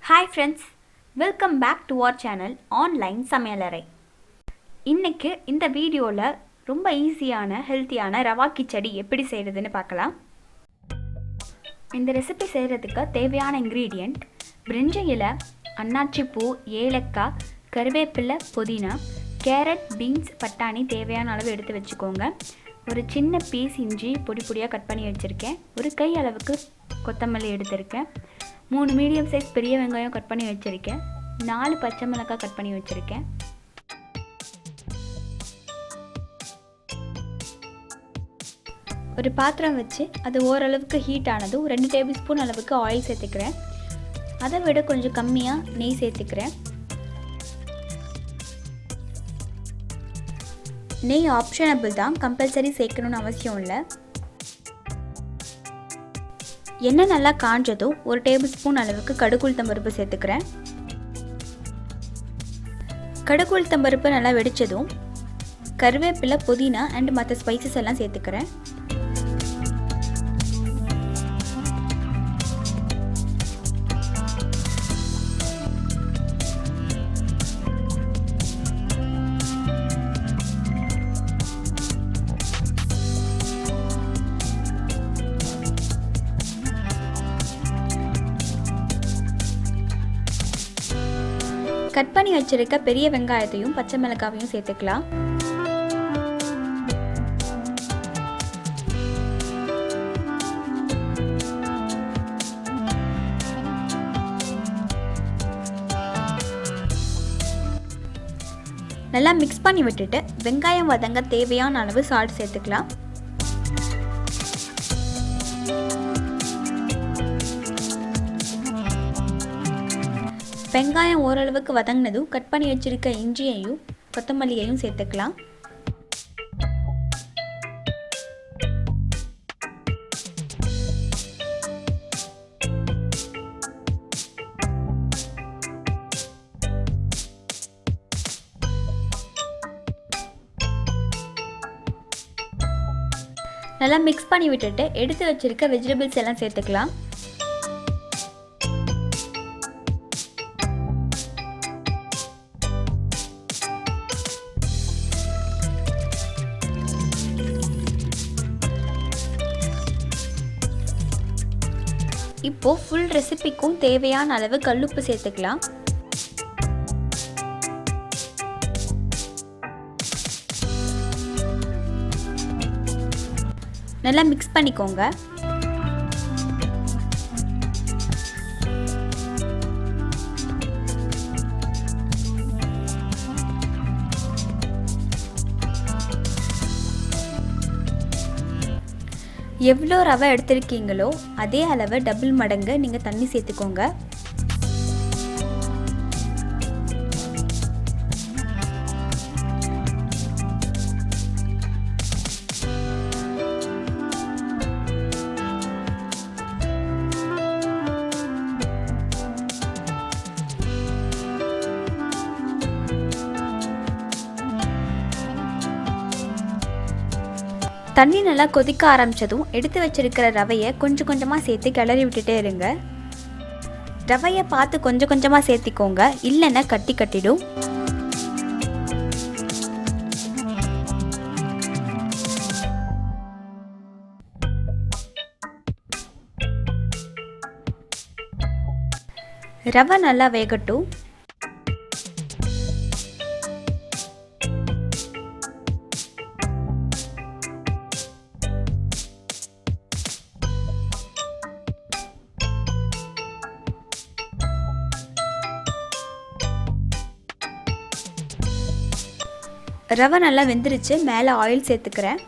Hi friends, welcome back to our channel Online சமையலறை. இன்னைக்கு இந்த வீடியோல ரொம்ப ஈஸியான ஹெல்த்தியான ரவா கிச்சடி எப்படி செய்யறதுன்னு பார்க்கலாம். இந்த ரெசிபி செய்யறதுக்கு தேவையான இன்கிரிடியன்ட் பிரிஞ்சி இலை, அன்னாச்சி பூ, ஏலக்காய், கறிவேப்பிலை, புதினா, கேரட், பீன்ஸ், பட்டாணி தேவையான அளவு எடுத்து வச்சுக்கோங்க. ஒரு சின்ன பீஸ் இஞ்சி பொடி பொடியாக கட் பண்ணி வச்சுருக்கேன். ஒரு கை அளவுக்கு கொத்தமல்லி எடுத்திருக்கேன். 3 மீடியம் சைஸ் பெரிய வெங்காயம் கட் பண்ணி வச்சுருக்கேன். 4 பச்சை மிளகாய் கட் பண்ணி வச்சுருக்கேன். ஒரு பாத்திரம் வச்சு அது ஓரளவுக்கு ஹீட் ஆனதும் 2 டேபிள் ஸ்பூன் அளவுக்கு ஆயில் சேர்த்துக்கிறேன். அதை விட கொஞ்சம் கம்மியாக நெய் சேர்த்துக்கிறேன். நெய் ஆப்ஷனபிள் தான், கம்பல்சரி சேர்க்கணும்னு அவசியம் இல்லை. எண்ணெய் நல்லா காஞ்சதும் 1 டேபிள் ஸ்பூன் அளவுக்கு கடுகு உளுத்தம் பருப்பு சேர்த்துக்கிறேன். கடுகு உளுத்தம் பருப்பு நல்லா வெடித்ததும் கறிவேப்பிலை, புதினா அண்ட் மற்ற ஸ்பைசஸ் எல்லாம் சேர்த்துக்கிறேன். கட் பண்ணி வச்சிருக்க பெரிய வெங்காயத்தையும் பச்சை மிளகாவையும் சேர்த்துக்கலாம். நல்லா மிக்ஸ் பண்ணி விட்டுட்டு வெங்காயம் வதங்க தேவையான அளவு சால்ட் சேர்த்துக்கலாம். வெங்காயம் ஓரளவுக்கு வதங்கினதும் கட் பண்ணி வச்சிருக்க இஞ்சியையும் கொத்தமல்லியையும் சேர்த்துக்கலாம். நல்லா மிக்ஸ் பண்ணி விட்டுட்டு எடுத்து வச்சிருக்க வெஜிடபிள்ஸ் எல்லாம் சேர்த்துக்கலாம். இப்போ ஃபுல் ரெசிபிக்கும் தேவையான அளவு கல்லுப்பு சேர்த்துக்கலாம். நல்லா மிக்ஸ் பண்ணிக்கோங்க. எவ்வளோ ரவை எடுத்திருக்கீங்களோ அதே அளவு டபுள் மடங்கு நீங்கள் தண்ணி சேர்த்துக்கோங்க. தண்ணி நல்லா கொதிக்க ஆரம்பித்ததும் எடுத்து வச்சிருக்கிற ரவையை கொஞ்சம் கொஞ்சமாக சேர்த்து கிளறி விட்டுட்டே இருங்க. ரவையை பார்த்து கொஞ்சம் கொஞ்சமாக சேர்த்திக்கோங்க, இல்லைன்னா கட்டி கட்டிடும். ரவை நல்லா வேகட்டும். ரவை நல்லா வெந்துருச்சு. மேலே ஆயில் சேர்த்துக்கிறேன்.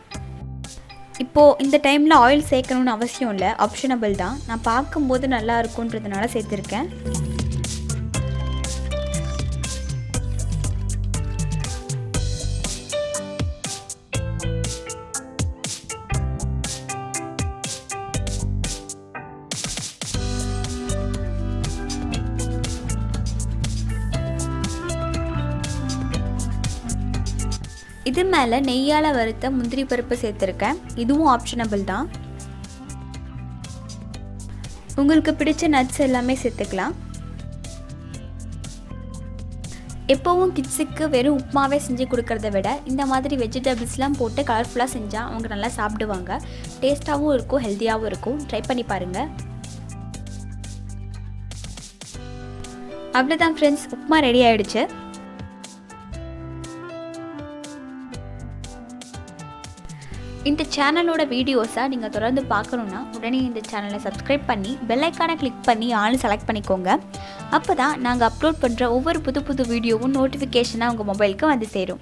இப்போது இந்த டைமில் ஆயில் சேர்க்கணுன்னு அவசியம் இல்லை, ஆப்ஷனபிள் தான். நான் பார்க்கும்போது நல்லா இருக்குன்றதுனால சேர்த்துருக்கேன். இது மேலே நெய்யால் வறுத்த முந்திரி பருப்பு சேர்த்துருக்கேன். இதுவும் ஆப்ஷனபிள் தான். உங்களுக்கு பிடிச்ச நட்ஸ் எல்லாமே சேர்த்துக்கலாம். எப்போவும் கிட்ஸுக்கு வெறும் உப்புமாவே செஞ்சு கொடுக்கறத விட இந்த மாதிரி வெஜிடபிள்ஸ்லாம் போட்டு கலர்ஃபுல்லாக செஞ்சால் அவங்க நல்லா சாப்பிடுவாங்க. டேஸ்ட்டாகவும் இருக்கும், ஹெல்த்தியாகவும் இருக்கும். ட்ரை பண்ணி பாருங்கள். அவ்வளோதான் ஃப்ரெண்ட்ஸ், உப்புமா ரெடி ஆகிடுச்சு. இந்த சேனலோட வீடியோஸை நீங்கள் தொடர்ந்து பார்க்கணுன்னா உடனே இந்த சேனலை சப்ஸ்கிரைப் பண்ணி பெல் ஐக்கானை கிளிக் பண்ணி ஆல் செலக்ட் பண்ணிக்கோங்க. அப்போ தான் நாங்கள் அப்லோட் பண்ணுற ஒவ்வொரு புது வீடியோவும் நோட்டிஃபிகேஷனாக உங்கள் மொபைலுக்கு வந்து சேரும்.